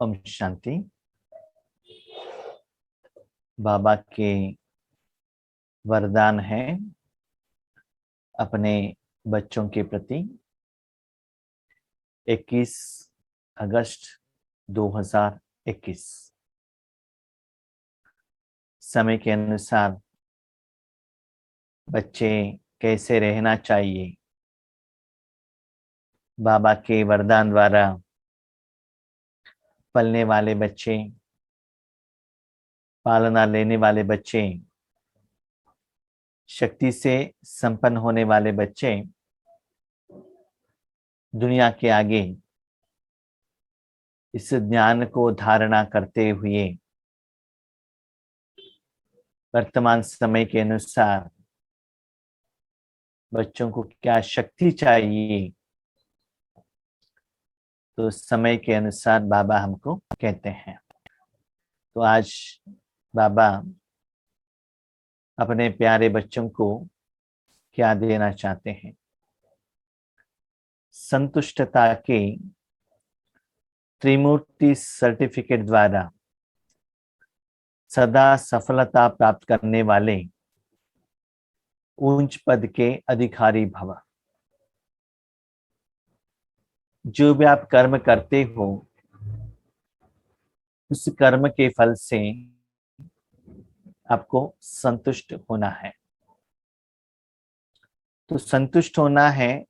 ओम शांति। बाबा के वरदान है अपने बच्चों के प्रति। 21 अगस्त 2021 समय के अनुसार बच्चे कैसे रहना चाहिए, बाबा के वरदान द्वारा पलने वाले बच्चे, पालना लेने वाले बच्चे, शक्ति से संपन्न होने वाले बच्चे दुनिया के आगे इस ज्ञान को धारणा करते हुए वर्तमान समय के अनुसार बच्चों को क्या शक्ति चाहिए, तो समय के अनुसार बाबा हमको कहते हैं। तो आज बाबा अपने प्यारे बच्चों को क्या देना चाहते हैं? संतुष्टता के त्रिमूर्ति सर्टिफिकेट द्वारा सदा सफलता प्राप्त करने वाले उच्च पद के अधिकारी भव। जो भी आप कर्म करते हो उस कर्म के फल से आपको संतुष्ट होना है। तो संतुष्ट होना है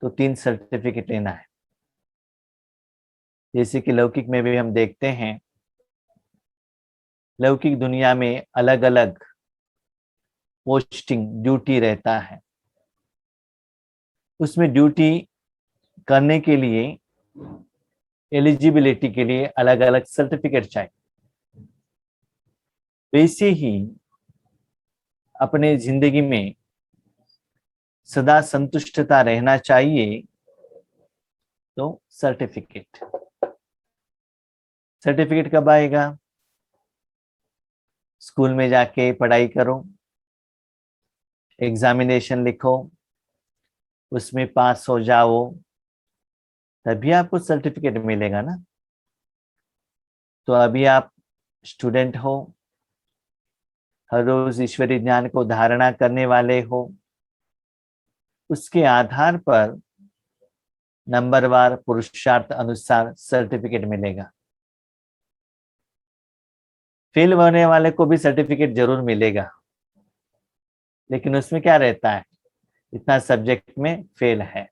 तो 3 सर्टिफिकेट लेना है। जैसे कि लौकिक में भी हम देखते हैं, लौकिक दुनिया में अलग अलग पोस्टिंग ड्यूटी रहता है। उसमें ड्यूटी करने के लिए एलिजिबिलिटी के लिए अलग अलग सर्टिफिकेट चाहिए। वैसे ही अपने जिंदगी में सदा संतुष्टता रहना चाहिए तो सर्टिफिकेट कब आएगा? स्कूल में जाके पढ़ाई करो, एग्जामिनेशन लिखो, उसमें पास हो जाओ, तभी आपको सर्टिफिकेट मिलेगा ना। तो अभी आप स्टूडेंट हो, हर रोज ईश्वरीय ज्ञान को धारणा करने वाले हो, उसके आधार पर नंबरवार पुरुषार्थ अनुसार सर्टिफिकेट मिलेगा। फेल होने वाले को भी सर्टिफिकेट जरूर मिलेगा, लेकिन उसमें क्या रहता है, इतना सब्जेक्ट में फेल है।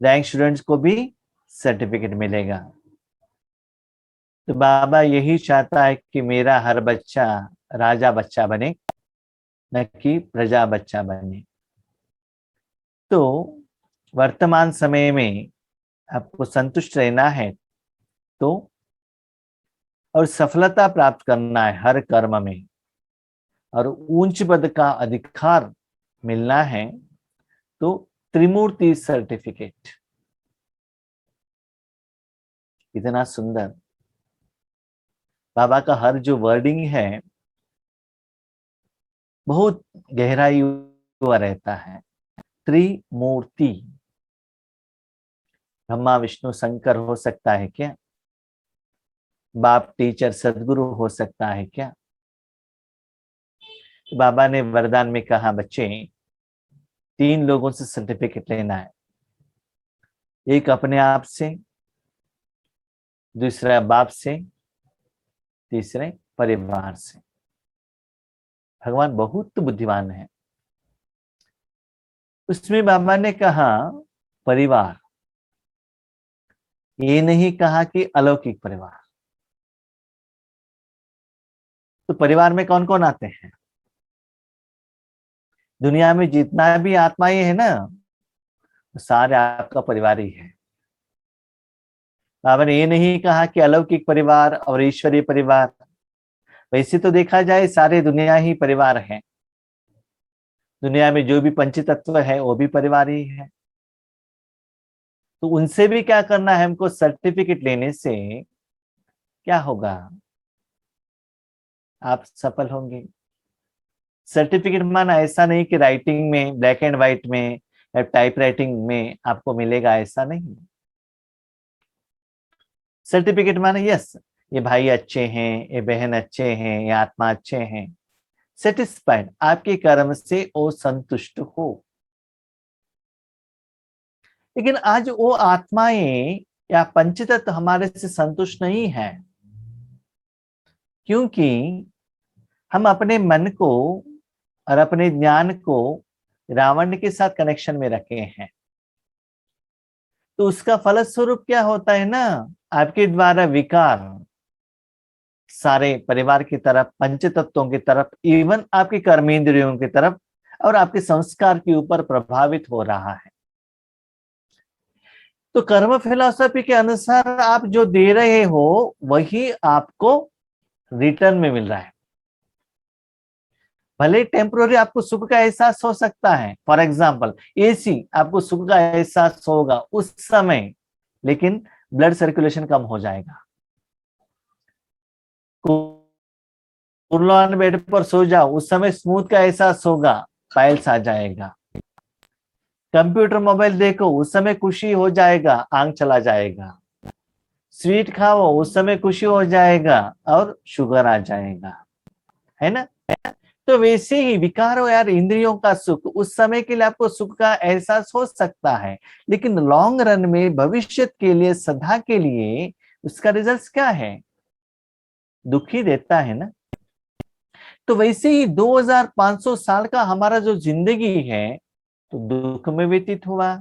रैंक स्टूडेंट्स को भी सर्टिफिकेट मिलेगा। तो बाबा यही चाहता है कि मेरा हर बच्चा राजा बच्चा बने, न कि प्रजा बच्चा बने। तो वर्तमान समय में आपको संतुष्ट रहना है तो, और सफलता प्राप्त करना है हर कर्म में, और उच्च पद का अधिकार मिलना है तो त्रिमूर्ति सर्टिफिकेट। इतना सुंदर बाबा का हर जो वर्डिंग है बहुत गहराई हुआ रहता है। त्रिमूर्ति, ब्रह्मा विष्णु शंकर हो सकता है क्या? बाप टीचर सदगुरु हो सकता है क्या? बाबा ने वरदान में कहा, बच्चे 3 लोगों से सर्टिफिकेट लेना है। एक अपने आप से, दूसरा बाप से, तीसरे परिवार से। भगवान बहुत बुद्धिमान है। उसमें बाबा ने कहा परिवार, ये नहीं कहा कि अलौकिक परिवार। तो परिवार में कौन कौन आते हैं? दुनिया में जितना भी आत्माएं है ना, सारे आपका परिवार ही है। बाबा ने ये नहीं कहा कि अलौकिक परिवार और ईश्वरीय परिवार। वैसे तो देखा जाए सारे दुनिया ही परिवार है। दुनिया में जो भी पंच तत्व है वो भी परिवार ही है। तो उनसे भी क्या करना है हमको? सर्टिफिकेट लेने से क्या होगा? आप सफल होंगे। सर्टिफिकेट माना ऐसा नहीं कि राइटिंग में ब्लैक एंड व्हाइट में या टाइप राइटिंग में आपको मिलेगा, ऐसा नहीं। सर्टिफिकेट माने यस, ये भाई अच्छे हैं, ये बहन अच्छे हैं, ये आत्मा अच्छे हैं। सेटिस्फाइड, आपके कर्म से वो संतुष्ट हो। लेकिन आज वो आत्माएं या पंचतत्व हमारे से संतुष्ट नहीं है, क्योंकि हम अपने मन को और अपने ज्ञान को रावण के साथ कनेक्शन में रखे हैं। तो उसका फलस्वरूप क्या होता है ना, आपके द्वारा विकार सारे परिवार की तरफ, पंचतत्वों की तरफ, इवन आपके कर्मेंद्रियों की तरफ और आपके संस्कार के ऊपर प्रभावित हो रहा है। तो कर्म फिलॉसफी के अनुसार आप जो दे रहे हो वही आपको रिटर्न में मिल रहा है। भले टेम्पोररी आपको सुख का एहसास हो सकता है, फॉर एग्जाम्पल एसी, आपको सुख का एहसास होगा उस समय, लेकिन ब्लड सर्कुलेशन कम हो जाएगा। कुर्लान बेड पर सो जाओ, उस समय स्मूथ का एहसास होगा, पाइल्स आ जाएगा। कंप्यूटर मोबाइल देखो, उस समय खुशी हो जाएगा, आंख चला जाएगा। स्वीट खाओ, उस समय खुशी हो जाएगा और शुगर आ जाएगा, है ना। तो वैसे ही विकार हो यार, इंद्रियों का सुख उस समय के लिए आपको सुख का एहसास हो सकता है, लेकिन लॉन्ग रन में, भविष्य के लिए, सदा के लिए उसका रिजल्ट क्या है, दुखी देता है ना। तो वैसे ही 2500 साल का हमारा जो जिंदगी है तो दुख में व्यतीत हुआ।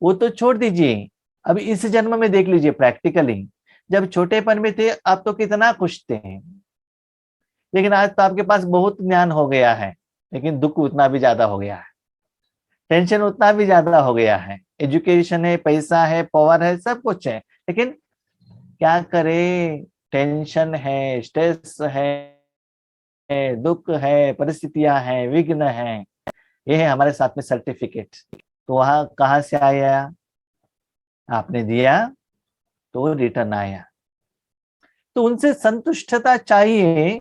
वो तो छोड़ दीजिए, अब इस जन्म में देख लीजिए प्रैक्टिकली, जब छोटेपन में थे आप तो कितना खुश थे, लेकिन आज तो आपके पास बहुत ज्ञान हो गया है, लेकिन दुख उतना भी ज्यादा हो गया है, टेंशन उतना भी ज्यादा हो गया है। एजुकेशन है, पैसा है, पावर है, सब कुछ है, लेकिन क्या करे, टेंशन है, स्ट्रेस है, दुख है, परिस्थितियां हैं, विघ्न है। ये है हमारे साथ में सर्टिफिकेट। तो वहां कहां से आया, आपने दिया तो रिटर्न आया। तो उनसे संतुष्टता चाहिए,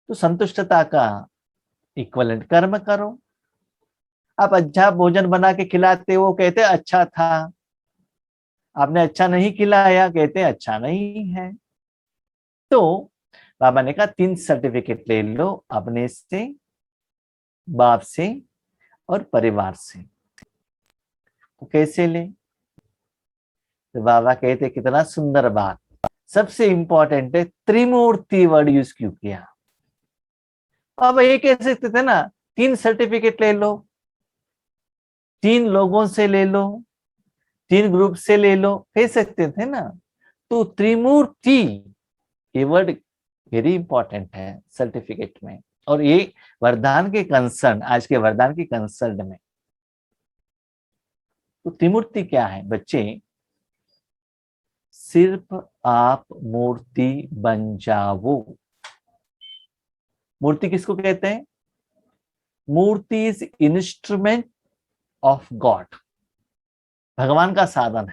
तो संतुष्टता का इक्वलेंट कर्म करो। आप अच्छा भोजन बना के खिलाते हो, कहते अच्छा था। आपने अच्छा नहीं खिलाया, कहते अच्छा नहीं है। तो बाबा ने कहा 3 सर्टिफिकेट ले लो, अपने से, बाप से और परिवार से। तो कैसे ले, तो बाबा कहते कितना सुंदर बात, सबसे इंपॉर्टेंट है त्रिमूर्ति वर्ड यूज क्यों किया। अब ये कह सकते थे ना 3 सर्टिफिकेट ले लो, 3 लोगों से ले लो, 3 ग्रुप से ले लो, कह सकते थे ना। तो त्रिमूर्ति ये वर्ड वेरी इंपॉर्टेंट है सर्टिफिकेट में, और ये वरदान के कंसर्न, आज के वरदान के कंसर्न में। तो त्रिमूर्ति क्या है बच्चे, सिर्फ आप मूर्ति बन जाओ। मूर्ति किसको कहते हैं, मूर्ति इज इंस्ट्रूमेंट ऑफ गॉड, भगवान का साधन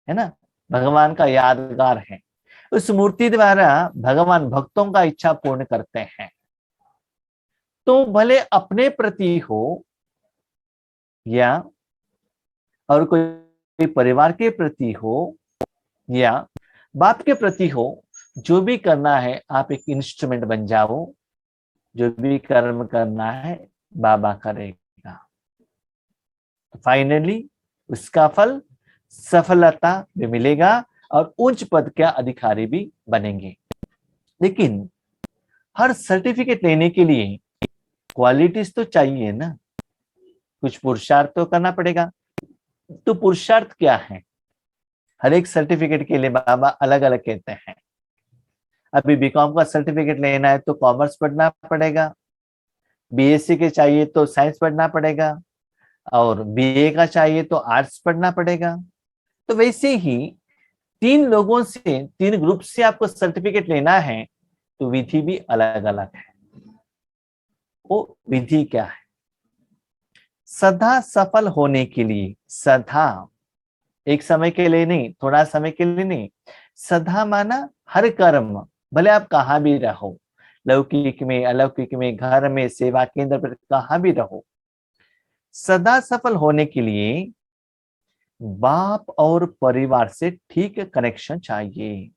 है ना, भगवान का यादगार है। उस मूर्ति द्वारा भगवान भक्तों का इच्छा पूर्ण करते हैं। तो भले अपने प्रति हो या और कोई परिवार के प्रति हो या बाप के प्रति हो, जो भी करना है आप एक इंस्ट्रूमेंट बन जाओ, जो भी कर्म करना है बाबा करेगा। फाइनली उसका फल सफलता भी मिलेगा और उच्च पद का अधिकारी भी बनेंगे। लेकिन हर सर्टिफिकेट लेने के लिए क्वालिटीज तो चाहिए ना, कुछ पुरुषार्थ तो करना पड़ेगा। तो पुरुषार्थ क्या है, हर एक सर्टिफिकेट के लिए बाबा अलग अलग कहते हैं। अभी बीकॉम का सर्टिफिकेट लेना है तो कॉमर्स पढ़ना पड़ेगा, बीएससी के चाहिए तो साइंस पढ़ना पड़ेगा, और बीए का चाहिए तो आर्ट्स पढ़ना पड़ेगा। तो वैसे ही 3 लोगों से, 3 ग्रुप से आपको सर्टिफिकेट लेना है तो विधि भी अलग अलग है। वो विधि क्या है, सदा सफल होने के लिए, सदा एक समय के लिए नहीं, थोड़ा समय के लिए नहीं, सदा माना हर कर्म, भले आप कहां भी रहो, लौकिक में, अलौकिक में, घर में, सेवा केंद्र पर, कहां भी रहो, सदा सफल होने के लिए बाप और परिवार से ठीक कनेक्शन चाहिए।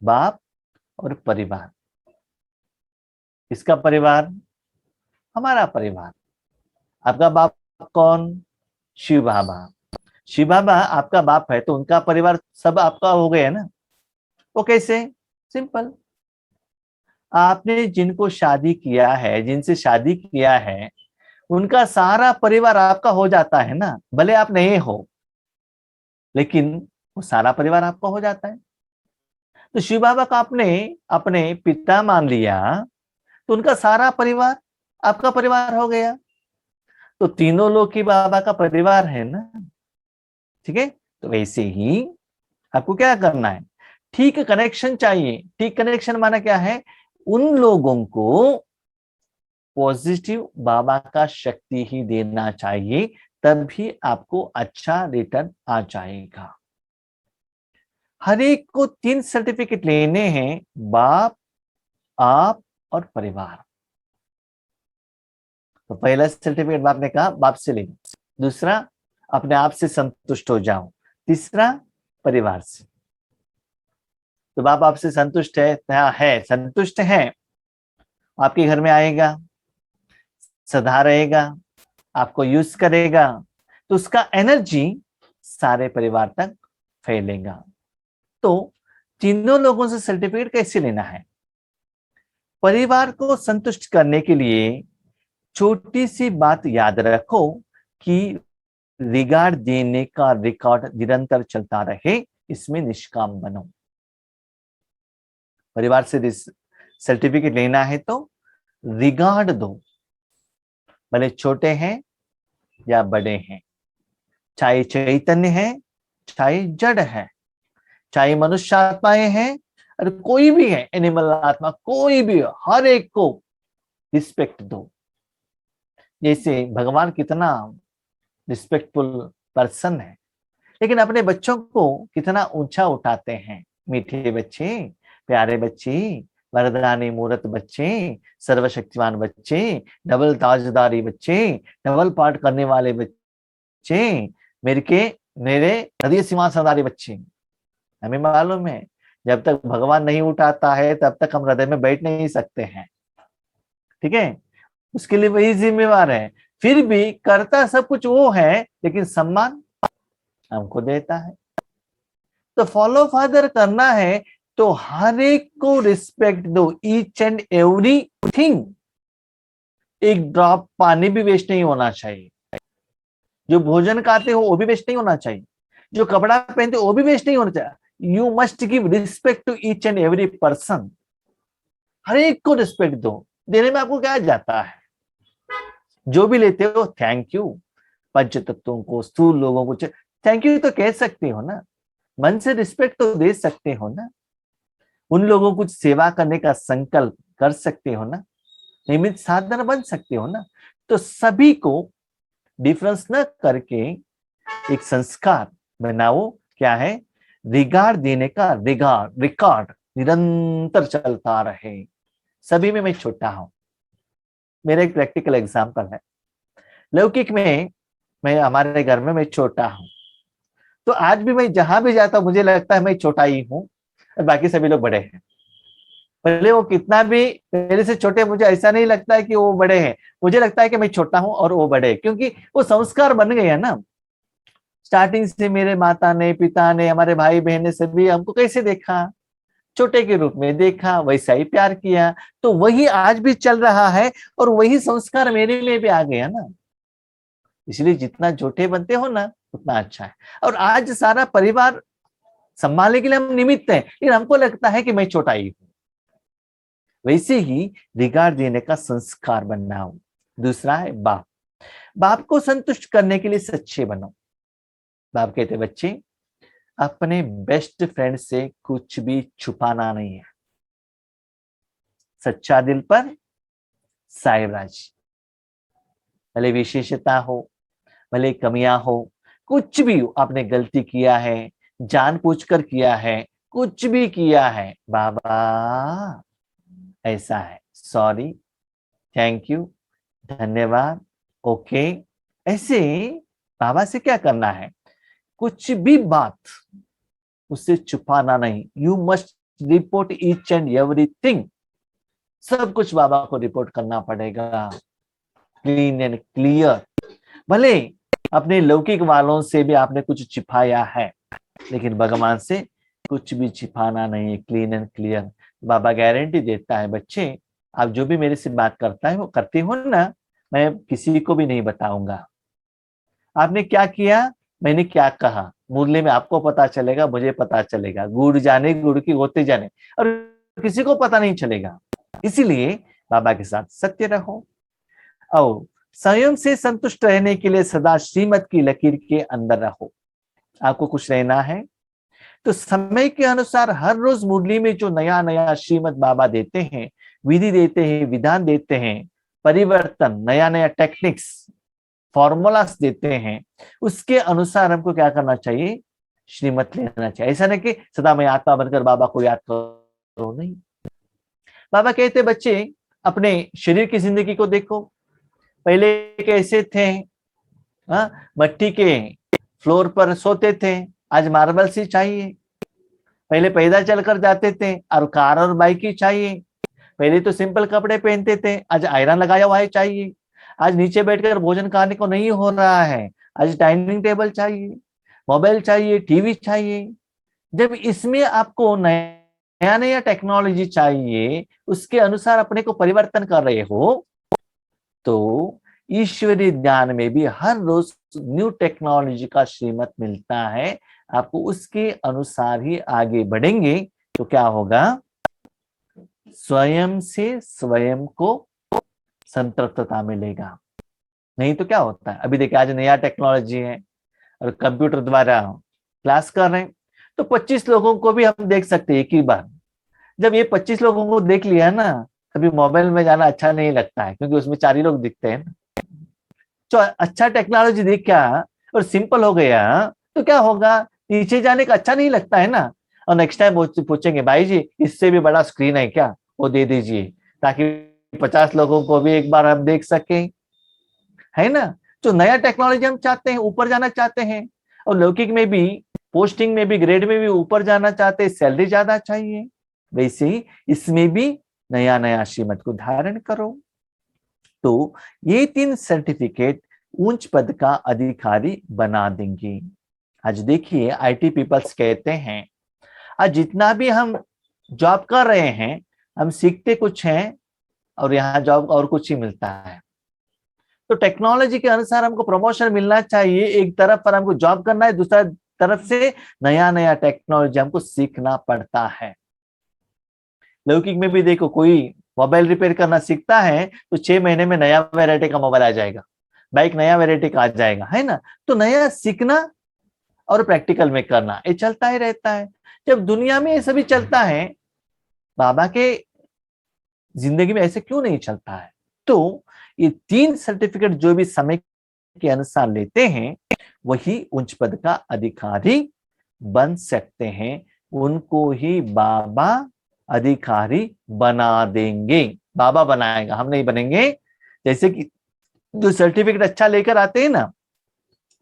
बाप और परिवार, इसका परिवार, हमारा परिवार। आपका बाप कौन? शिव बाबा। शिव बाबा आपका बाप है तो उनका परिवार सब आपका हो गया ना। वो कैसे? सिंपल, आपने जिनको शादी किया है, जिनसे शादी किया है, उनका सारा परिवार आपका हो जाता है ना। भले आप नहीं हो, लेकिन वो सारा परिवार आपका हो जाता है। तो शिव बाबा का आपने अपने पिता मान लिया तो उनका सारा परिवार आपका परिवार हो गया। तो तीनों लोग की बाबा का परिवार है ना। ठीक है, तो वैसे ही आपको क्या करना है, ठीक कनेक्शन चाहिए। ठीक कनेक्शन माना क्या है? उन लोगों को पॉजिटिव बाबा का शक्ति ही देना चाहिए, तभी आपको अच्छा रिटर्न आ जाएगा। हर एक को 3 सर्टिफिकेट लेने हैं, बाप, आप और परिवार। तो पहला सर्टिफिकेट बाप ने कहा बाप से ले लो, दूसरा अपने आप से संतुष्ट हो जाओ, तीसरा परिवार से। तो बाप आपसे संतुष्ट है संतुष्ट है, आपके घर में आएगा, सदा रहेगा, आपको यूज करेगा, तो उसका एनर्जी सारे परिवार तक फैलेगा। तो तीनों लोगों से सर्टिफिकेट कैसे लेना है? परिवार को संतुष्ट करने के लिए छोटी सी बात याद रखो कि रिगार्ड देने का रिकॉर्ड निरंतर चलता रहे, इसमें निष्काम बनो। परिवार से सर्टिफिकेट लेना है तो रिगार्ड दो, भले छोटे हैं या बड़े हैं, चाहे चैतन्य है चाहे जड़ है, चाहे मनुष्य आत्माएं हैं और कोई भी है, एनिमल आत्मा कोई भी हो, हर एक को रिस्पेक्ट दो। जैसे भगवान कितना रिस्पेक्टफुल पर्सन है, लेकिन अपने बच्चों को कितना ऊंचा उठाते हैं। मीठे बच्चे, प्यारे बच्चे, वरदानी मूर्त बच्चे, सर्वशक्तिमान बच्चे, डबल ताजदारी बच्चे, डबल पाठ करने वाले बच्चे, मेरे हृदय सिंहासनधारी बच्चे। हमें मालूम है जब तक भगवान नहीं उठाता है तब तक हम हृदय में बैठ नहीं सकते हैं। ठीक है, उसके लिए वही जिम्मेवार है। फिर भी करता सब कुछ वो है, लेकिन सम्मान हमको देता है। तो फॉलो फादर करना है तो हर एक को रिस्पेक्ट दो, ईच एंड एवरी थिंग। एक ड्रॉप पानी भी वेस्ट नहीं होना चाहिए। जो भोजन खाते हो वो भी वेस्ट नहीं होना चाहिए, जो कपड़ा पहनते हो वो भी वेस्ट नहीं होना चाहिए। You must give respect to each and every person. हर एक को रिस्पेक्ट दो। देने में आपको क्या जाता है? जो भी लेते हो थैंक यू। पंच तत्वों को, स्थूल लोगों को थैंक यू तो कह सकते हो ना, मन से रिस्पेक्ट तो दे सकते हो ना, उन लोगों को सेवा करने का संकल्प कर सकते हो ना, नियमित साधन बन सकते हो ना। तो सभी को डिफरेंस न करके एक संस्कार बनाओ। क्या है? रिगार्ड देने का रिकॉर्ड निरंतर चलता रहे। सभी में मैं छोटा हूं। मेरा एक प्रैक्टिकल एग्जांपल है। लौकिक में मैं, हमारे घर में मैं छोटा हूं, तो आज भी मैं जहां भी जाता हूं मुझे लगता है मैं छोटा ही हूं और बाकी सभी लोग बड़े हैं। पहले वो कितना भी मेरे से छोटे, मुझे ऐसा नहीं लगता है कि वो बड़े हैं, मुझे लगता है कि मैं छोटा हूं और वो बड़े हैं, क्योंकि वो संस्कार बन गए हैं ना। स्टार्टिंग से मेरे माता ने, पिता ने, हमारे भाई बहन ने सभी हमको कैसे देखा? छोटे के रूप में देखा, वैसा ही प्यार किया। तो वही आज भी चल रहा है और वही संस्कार मेरे में भी आ गया ना। इसलिए जितना छोटे बनते हो ना उतना अच्छा है। और आज सारा परिवार संभालने के लिए हम निमित्त हैं, लेकिन हमको लगता है कि मैं छोटा ही हूं। वैसे ही रिगार्ड देने का संस्कार बनाओ। दूसरा है बाप। बाप को संतुष्ट करने के लिए सच्चे बनो। बाप कहते बच्चे, अपने बेस्ट फ्रेंड से कुछ भी छुपाना नहीं है। सच्चा दिल पर साहेबराज। भले विशेषता हो, भले कमियां हो, कुछ भी हो, आपने गलती किया है, जानबूझकर किया है, कुछ भी किया है, बाबा ऐसा है, सॉरी, थैंक यू, धन्यवाद, ओके, ऐसे बाबा से क्या करना है, कुछ भी बात उससे छुपाना नहीं। You must report each and everything, सब कुछ बाबा को रिपोर्ट करना पड़ेगा, क्लीन एंड क्लियर। भले अपने लौकिक वालों से भी आपने कुछ छिपाया है, लेकिन भगवान से कुछ भी छिपाना नहीं है, clean and clear. Baba guarantee देता है, बच्चे आप जो भी मेरे से बात करता है वो करते हो ना, मैं किसी को भी नहीं बताऊंगा। आपने क्या किया, मैंने क्या कहा, मुरली में आपको पता चलेगा, मुझे पता चलेगा, गुड़ जाने गुड़ की होते जाने, और किसी को पता नहीं चलेगा। इसीलिए बाबा के साथ सत्य रहो और स्वयं से संतुष्ट रहने के लिए सदा श्रीमत की लकीर के अंदर रहो। आपको कुछ रहना है तो समय के अनुसार हर रोज मुरली में जो नया नया श्रीमत बाबा देते हैं, विधि देते हैं, विधान देते हैं, परिवर्तन, नया नया टेक्निक्स, फॉर्मूलास देते हैं, उसके अनुसार हमको क्या करना चाहिए, श्रीमत लेना चाहिए। ऐसा नहीं कि सदा मैं आत्मा बनकर बाबा को याद करो, नहीं। बाबा कहते बच्चे अपने शरीर की जिंदगी को देखो, पहले कैसे थे, मट्टी के फ्लोर पर सोते थे, आज मार्बल सी चाहिए। पहले पैदल चलकर जाते थे और कार और बाइक ही चाहिए। पहले तो सिंपल कपड़े पहनते थे, आज आयरन लगाया हुआ है चाहिए। आज नीचे बैठकर भोजन खाने को नहीं हो रहा है, आज डाइनिंग टेबल चाहिए, मोबाइल चाहिए, टीवी चाहिए। जब इसमें आपको नया नया टेक्नोलॉजी चाहिए, उसके अनुसार अपने को परिवर्तन कर रहे हो, तो ईश्वरीय ज्ञान में भी हर रोज न्यू टेक्नोलॉजी का श्रीमत मिलता है। आपको उसके अनुसार ही आगे बढ़ेंगे तो क्या होगा, स्वयं से स्वयं को संतृप्तता मिलेगा। नहीं तो क्या होता है, अभी देखिए आज नया टेक्नोलॉजी है और कंप्यूटर द्वारा क्लास कर रहे हैं, तो 25 लोगों को भी हम देख सकते हैं एक ही बार। जब ये 25 लोगों को देख लिया ना, कभी मोबाइल में जाना अच्छा नहीं लगता है, क्योंकि उसमें 4 ही लोग दिखते हैं। तो अच्छा टेक्नोलॉजी देख क्या और सिंपल हो गया, तो क्या होगा, नीचे जाने का अच्छा नहीं लगता है ना। और नेक्स्ट टाइम पूछेंगे भाई जी इससे भी बड़ा स्क्रीन है क्या, वो दे दीजिए, ताकि 50 लोगों को भी एक बार हम देख सकें, है ना। जो नया टेक्नोलॉजी हम चाहते हैं, ऊपर जाना चाहते हैं, और लौकिक में भी, पोस्टिंग में भी, ग्रेड में भी ऊपर जाना चाहते हैं, सैलरी ज्यादा चाहिए, वैसे ही इसमें भी नया नया श्रीमत को धारण करो। तो ये 3 सर्टिफिकेट उच्च पद का अधिकारी बना देंगे। आज देखिए आईटी पीपल्स कहते हैं, आज जितना भी हम जॉब कर रहे हैं, हम सीखते कुछ हैं और यहाँ जॉब और कुछ ही मिलता है। तो टेक्नोलॉजी के अनुसार हमको प्रमोशन मिलना चाहिए, एक तरफ पर हमको जॉब करना है, दूसरा तरफ से नया नया टेक्नोलॉजी हमको सीखना पड़ता है। लौकिक में भी देखो, कोई मोबाइल रिपेयर करना सीखता है तो 6 महीने में नया वेराइटी का मोबाइल आ जाएगा, बाइक नया वेराइटी का आ जाएगा, है ना। तो नया सीखना और प्रैक्टिकल में करना, ये चलता ही रहता है। जब दुनिया में ये सभी चलता है, बाबा के जिंदगी में ऐसे क्यों नहीं चलता है। तो ये 3 सर्टिफिकेट जो भी समय के अनुसार लेते हैं, वही उच्च पद का अधिकारी बन सकते हैं, उनको ही बाबा अधिकारी बना देंगे। बाबा बनाएगा, हम नहीं बनेंगे। जैसे कि जो सर्टिफिकेट अच्छा लेकर आते हैं ना,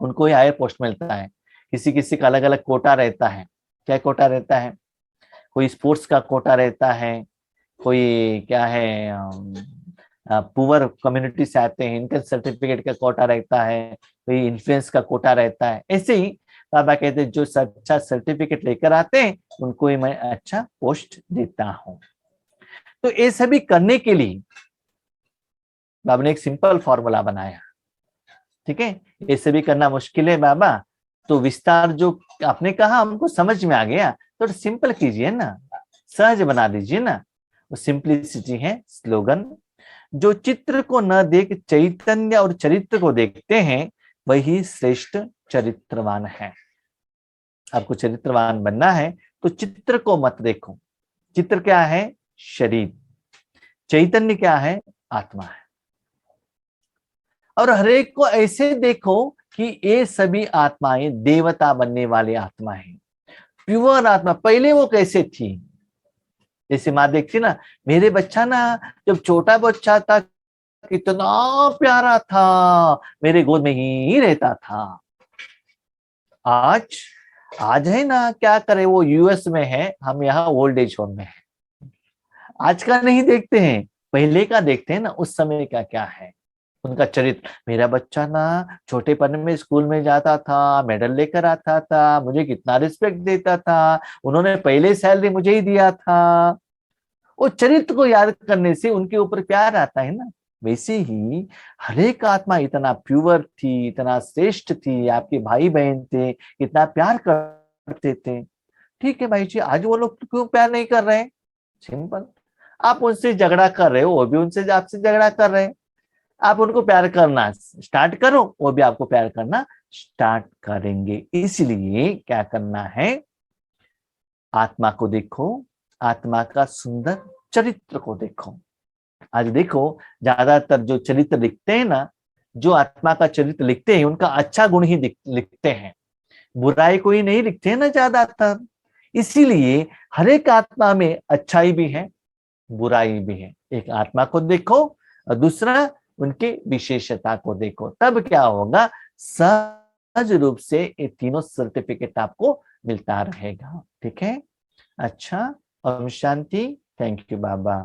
उनको ही हायर पोस्ट मिलता है। किसी किसी का अलग अलग कोटा रहता है। क्या कोटा रहता है, कोई स्पोर्ट्स का कोटा रहता है, कोई क्या है पुअर कम्युनिटी से आते हैं, इनका सर्टिफिकेट का कोटा रहता है, कोई इन्फ्लुएंस का कोटा रहता है। ऐसे ही बाबा कहते हैं जो अच्छा सर्टिफिकेट लेकर आते हैं उनको ही मैं अच्छा पोस्ट देता हूं। तो ये सभी करने के लिए बाबा ने एक सिंपल फॉर्मूला बनाया, ठीक है। ये सभी करना मुश्किल है बाबा, तो विस्तार जो आपने कहा हमको समझ में आ गया, तो सिंपल कीजिए ना, सहज बना दीजिए ना। वो सिंपलिसिटी है स्लोगन। जो चित्र को न देख चैतन्य और चरित्र को देखते हैं, वही श्रेष्ठ चरित्रवान है। आपको चरित्रवान बनना है तो चित्र को मत देखो। चित्र क्या है, शरीर। चैतन्य क्या है, आत्मा है। और हरेक को ऐसे देखो कि ये सभी आत्माएं देवता बनने वाली आत्मा है, प्योर आत्मा। पहले वो कैसे थी, जैसे माँ देखती ना, मेरे बच्चा ना जब छोटा बच्चा था कितना प्यारा था, मेरे गोद में ही रहता था, आज आज है ना, क्या करे, वो यूएस में है, हम यहाँ ओल्ड एज होम में है। आज का नहीं देखते हैं, पहले का देखते हैं ना, उस समय का क्या है उनका चरित्र। मेरा बच्चा ना छोटेपन में स्कूल में जाता था, मेडल लेकर आता था, मुझे कितना रिस्पेक्ट देता था, उन्होंने पहले सैलरी मुझे ही दिया था। वो चरित्र को याद करने से उनके ऊपर प्यार आता है ना। वैसे ही हर एक आत्मा इतना प्योर थी, इतना श्रेष्ठ थी, आपके भाई बहन थे, इतना प्यार करते थे। ठीक है भाई जी, आज वो लोग क्यों प्यार नहीं कर रहे हैं? सिंपल, आप उनसे झगड़ा कर रहे हो, वो भी उनसे आपसे झगड़ा कर रहे हैं। आप उनको प्यार करना स्टार्ट करो, वो भी आपको प्यार करना स्टार्ट करेंगे। इसलिए क्या करना है, आत्मा को देखो, आत्मा का सुंदर चरित्र को देखो। आज देखो, ज्यादातर जो चरित्र लिखते हैं ना, जो आत्मा का चरित्र लिखते हैं, उनका अच्छा गुण ही लिखते हैं, बुराई को ही नहीं लिखते हैं ना ज्यादातर। इसीलिए हर एक आत्मा में अच्छाई भी है, बुराई भी है। एक आत्मा को देखो और दूसरा उनके विशेषता को देखो, तब क्या होगा, सहज रूप से ये तीनों सर्टिफिकेट आपको मिलता रहेगा। ठीक है, अच्छा, Om Shanti. Thank you Baba.